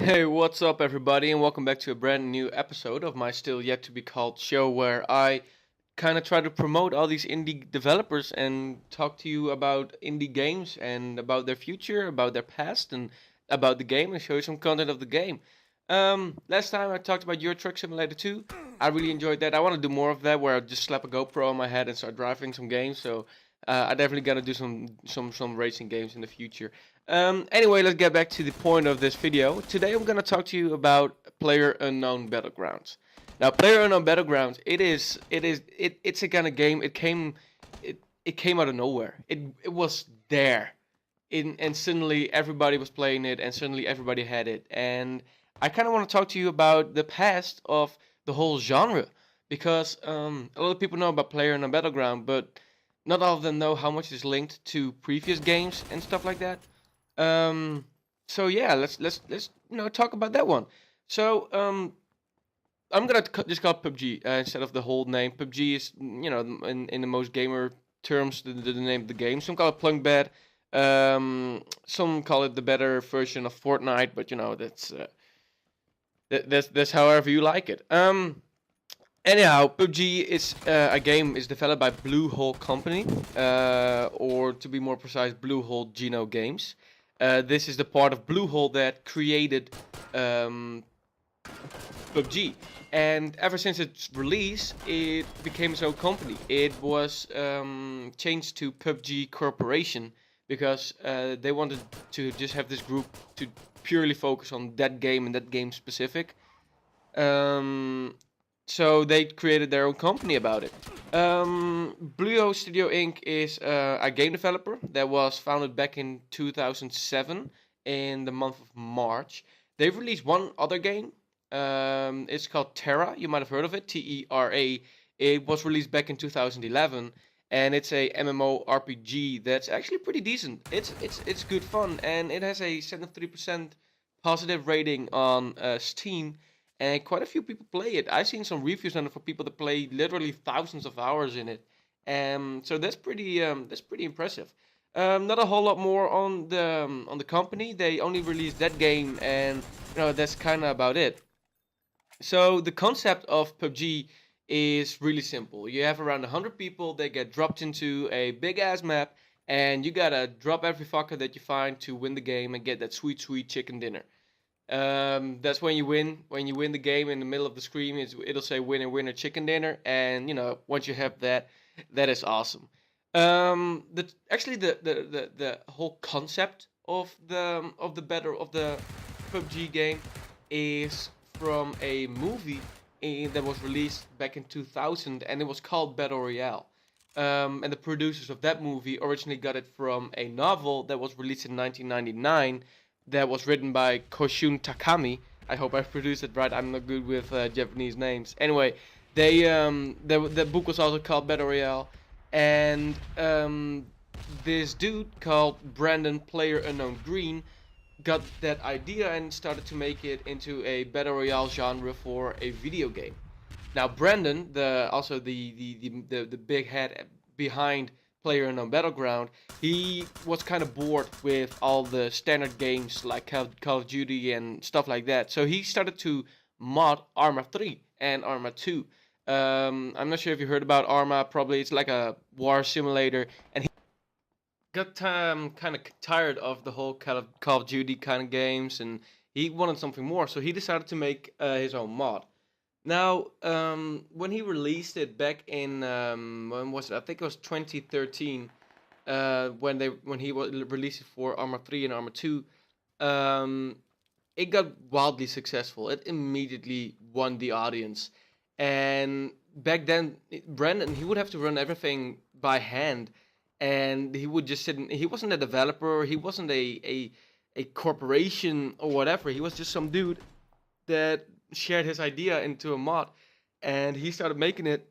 Hey, what's up, everybody, and welcome back to a brand new episode of my still yet to be called show where I kind of try to promote all these indie developers and talk to you about indie games and about their future, about their past, and about the game and show you some content of the game. Last time I talked about Euro Truck Simulator 2. I really enjoyed that. I want to do more of that where I just slap a GoPro on my head and start driving some games. So I definitely gotta do some racing games in the future. Anyway, let's get back to the point of this video. Today I'm gonna talk to you about Playerunknown Battlegrounds. Now, Playerunknown Battlegrounds, it's a kind of game. It came out of nowhere. It was there, and suddenly everybody was playing it, and suddenly everybody had it. And I kind of want to talk to you about the past of the whole genre because a lot of people know about Playerunknown Battleground, but not all of them know how much is linked to previous games and stuff like that. Um, so yeah, let's talk about that one. So I'm gonna just call it PUBG instead of the whole name. PUBG is in the most gamer terms the name of the game. Some call it Plunkbed. Some call it the better version of Fortnite, but that's however you like it. Anyhow, PUBG is a game is developed by Bluehole Company, or to be more precise, Bluehole Geno Games. This is the part of Bluehole that created PUBG, and ever since its release, it became its own company. It was changed to PUBG Corporation because they wanted to just have this group to purely focus on that game and that game specific. Um, so they created their own company about it. Bluo Studio Inc. is a game developer that was founded back in 2007 in the month of March. They've released one other game. It's called Terra. You might have heard of it. Tera. It was released back in 2011, and it's a MMORPG that's actually pretty decent. It's good fun, and it has a 73% positive rating on Steam, and quite a few people play it. I've seen some reviews on it for people that play literally thousands of hours in it. So that's pretty impressive. Not a whole lot more on the company. They only released that game, and that's kind of about it. So the concept of PUBG is really simple. You have around 100 people that get dropped into a big ass map, and you gotta drop every fucker that you find to win the game and get that sweet, sweet chicken dinner. That's when you win. When you win the game, in the middle of the screen, it'll say winner, winner, chicken dinner, and once you have that, that is awesome. The whole concept of the PUBG game is from a movie that was released back in 2000, and it was called Battle Royale. And the producers of that movie originally got it from a novel that was released in 1999 that was written by Koshun Takami. I hope I produced it right. I'm not good with Japanese names. Anyway, the book was also called Battle Royale, and this dude called Brandon Playerunknown Green got that idea and started to make it into a battle royale genre for a video game. Now Brandon, the big head behind PlayerUnknown Battleground, he was kind of bored with all the standard games like Call of Duty and stuff like that. So he started to mod Arma 3 and Arma 2. I'm not sure if you heard about Arma. Probably it's like a war simulator, and got kind of tired of the whole kind of Call of Duty kind of games, and he wanted something more. So he decided to make his own mod. Now, when he released it back in when was it? I think it was 2013. When he released it for Arma 3 and Arma 2, um, it got wildly successful. It immediately won the audience, and back then, Brandon, he would have to run everything by hand, and he would just sit. He wasn't a developer. He wasn't a corporation or whatever. He was just some dude that shared his idea into a mod, and he started making it,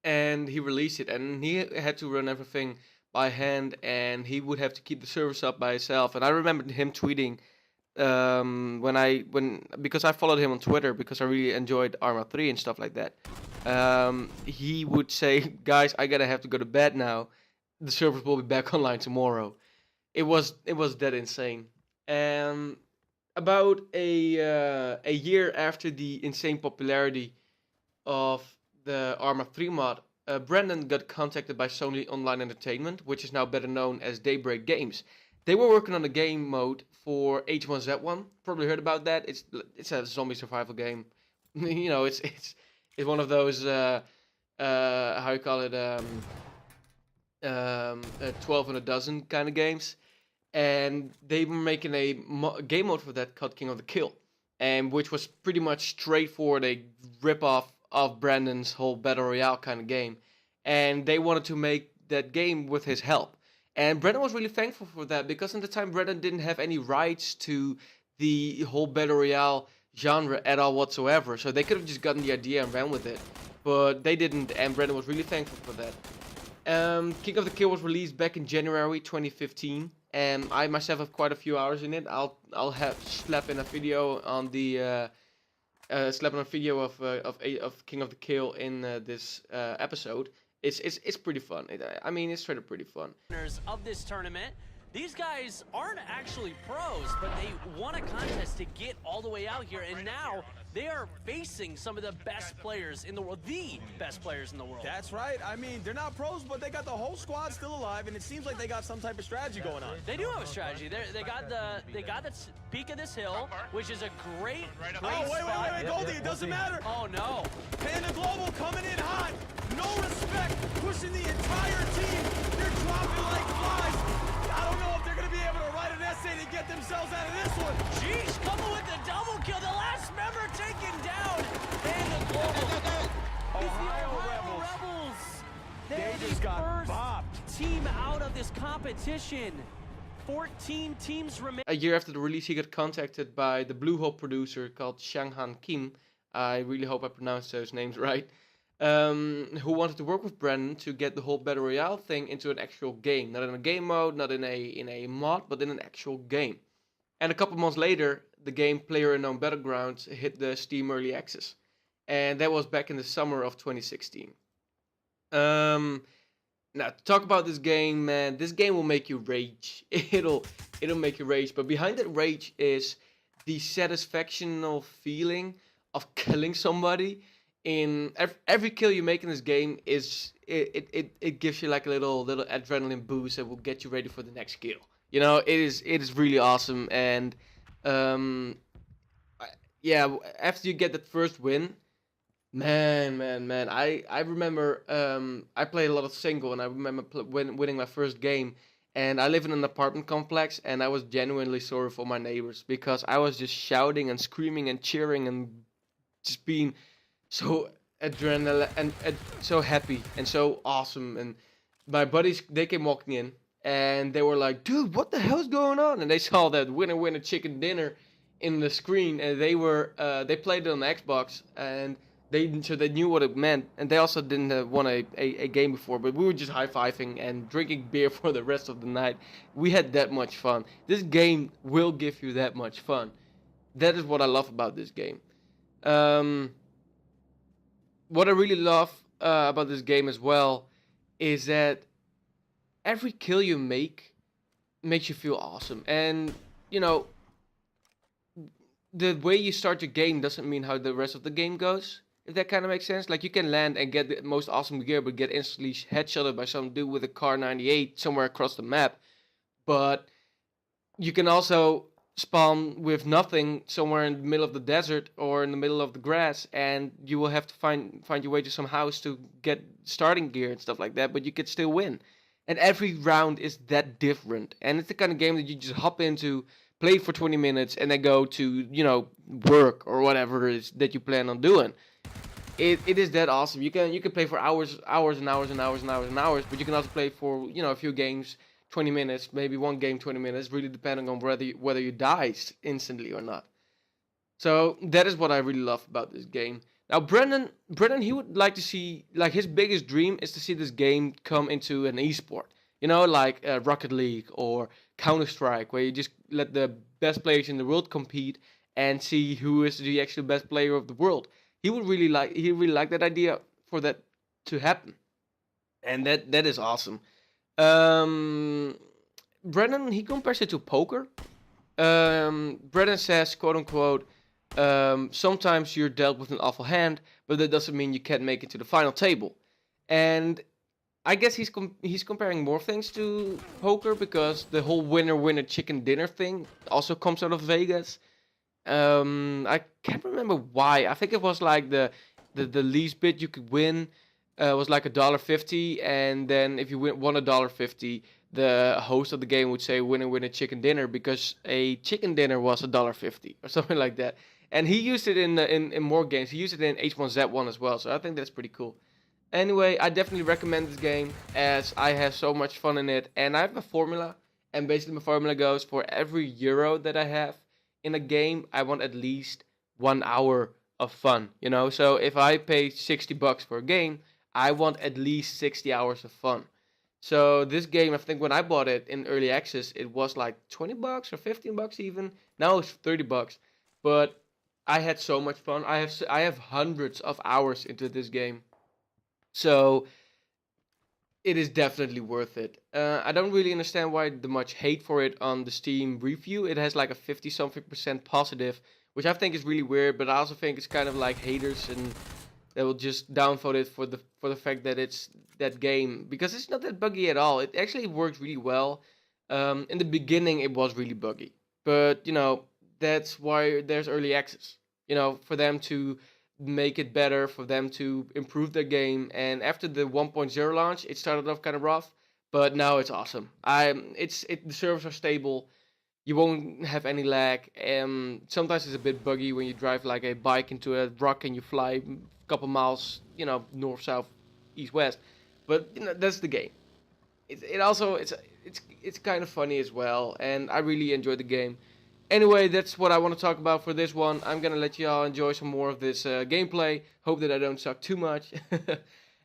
and he released it, and he had to run everything by hand, and he would have to keep the service up by himself. And I remember him tweeting when because I followed him on Twitter because I really enjoyed Arma 3 and stuff like that. He would say, "Guys, I gotta have to go to bed now. The servers will be back online tomorrow." It was that insane. And About a year after the insane popularity of the Arma 3 mod, Brandon got contacted by Sony Online Entertainment, which is now better known as Daybreak Games. They were working on a game mode for H1Z1. Probably heard about that. It's a zombie survival game. You know, it's one of those how you call it 12 in a dozen kind of games, and they were making a game mode for that called King of the Kill, and which was pretty much straightforward a rip off of Brandon's whole battle royale kind of game, and they wanted to make that game with his help. And Brandon was really thankful for that because at the time Brandon didn't have any rights to the whole battle royale genre at all whatsoever, so they could have just gotten the idea and ran with it, but they didn't, and Brandon was really thankful for that. King of the Kill was released back in January 2015, and I myself have quite a few hours in it. I'll have slap in a video on the slap in a video of King of the Kill in this episode. It's pretty fun. I mean, it's straight up pretty fun. Of this tournament. These guys aren't actually pros, but they won a contest to get all the way out here, and now they are facing some of the best players in the world, the best players in the world. That's right. I mean, they're not pros, but they got the whole squad still alive, and it seems like they got some type of strategy going on. They do have a strategy. They got the peak of this hill, which is a great Oh, wait, Goldie, it doesn't matter. Oh, no. Panda Global coming in hot. No respect, pushing the entire team. They're dropping like flies. I don't know if they're going to be able to write an essay to get themselves out of this one. Jeez, coming with the double kill. The last member taken down. Panda Global. Ohio Rebels. They're They just got first bopped. team out of this competition. 14 teams remain. A year after the release, he got contacted by the Bluehole producer called Shanghan Kim. I really hope I pronounced those names right. Who wanted to work with Brandon to get the whole Battle Royale thing into an actual game. Not in a game mode, not in a mod, but in an actual game. And a couple months later, the game Playerunknown Battleground hit the Steam Early Access. And that was back in the summer of 2016. Now, to talk about this game, man, this game will make you rage. It'll make you rage. But behind that rage is the satisfactional feeling of killing somebody. In every kill you make in this game is it gives you like a little adrenaline boost that will get you ready for the next kill. You know, it is really awesome. And yeah, after you get that first win, man, I remember I played a lot of single, and I remember winning my first game. And I live in an apartment complex, and I was genuinely sorry for my neighbors because I was just shouting and screaming and cheering and just being so adrenaline and so happy and so awesome. And my buddies, they came walking in and they were like, dude, what the hell's going on? And they saw that winner chicken dinner in the screen, and they played it on the Xbox, and they knew what it meant. And they also didn't won a game before, but we were just high-fiving and drinking beer for the rest of the night. We had that much fun. This game will give you that much fun. That is what I love about this game. What I really love about this game as well is that every kill you make makes you feel awesome. And, you know, the way you start your game doesn't mean how the rest of the game goes, if that kind of makes sense. Like, you can land and get the most awesome gear, but get instantly headshotted by some dude with a Car 98 somewhere across the map. But you can also spawn with nothing somewhere in the middle of the desert or in the middle of the grass, and you will have to find your way to some house to get starting gear and stuff like that, but you could still win. And every round is that different, and it's the kind of game that you just hop into, play for 20 minutes, and then go to, you know, work or whatever it is that you plan on doing. It is that awesome. You can play for hours and hours and hours and hours and hours, but you can also play for, you know, a few games 20 minutes, maybe one game 20 minutes, really depending on whether you die instantly or not. So that is what I really love about this game. Now Brendan, he would like to see, like, his biggest dream is to see this game come into an esport. You know, like Rocket League or Counter-Strike, where you just let the best players in the world compete and see who is the actual best player of the world. He really like that idea for that to happen, and that is awesome. Brennan, he compares it to poker. Brennan says, quote unquote, sometimes you're dealt with an awful hand, but that doesn't mean you can't make it to the final table. And I guess he's comparing more things to poker because the whole winner chicken dinner thing also comes out of Vegas. I can't remember why. I think it was like the least bid you could win was like $1.50, and then if you won $1.50, the host of the game would say winner chicken dinner because a chicken dinner was $1.50 or something like that. And he used it in more games. He used it in H1Z1 as well, so I think that's pretty cool. Anyway, I definitely recommend this game as I have so much fun in it, and I have a formula, and basically my formula goes for every euro that I have in a game, I want at least 1 hour of fun, you know? So if I pay $60 for a game, I want at least 60 hours of fun. So this game, I think when I bought it in early access, it was like $20 or $15 even. Now it's $30, but I had so much fun. I have hundreds of hours into this game. So it is definitely worth it. I don't really understand why the much hate for it on the Steam review. It has like a 50-something% positive, which I think is really weird. But I also think it's kind of like haters, and they will just downvote it for the fact that it's that game, because it's not that buggy at all. It actually works really well. In the beginning, it was really buggy, but you know that's why there's early access. You know, for them to make it better, for them to improve their game. And after the 1.0 launch, it started off kind of rough, but now it's awesome. The servers are stable. You won't have any lag. Sometimes it's a bit buggy when you drive like a bike into a rock and you fly a couple miles, you know, north, south, east, west. But you know that's the game. It's kind of funny as well, and I really enjoyed the game. Anyway, that's what I want to talk about for this one. I'm gonna let y'all enjoy some more of this gameplay. Hope that I don't suck too much.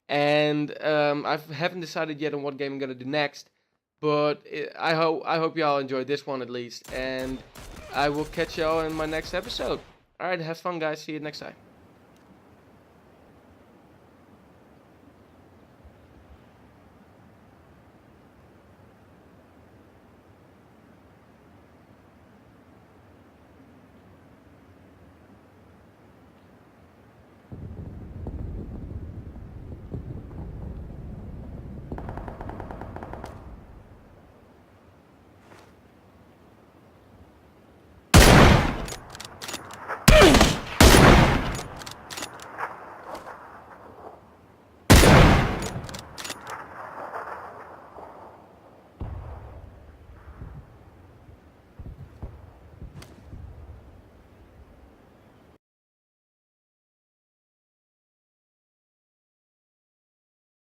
And I haven't decided yet on what game I'm gonna do next, but I hope y'all enjoyed this one at least. And I will catch y'all in my next episode. All right, have fun, guys. See you next time.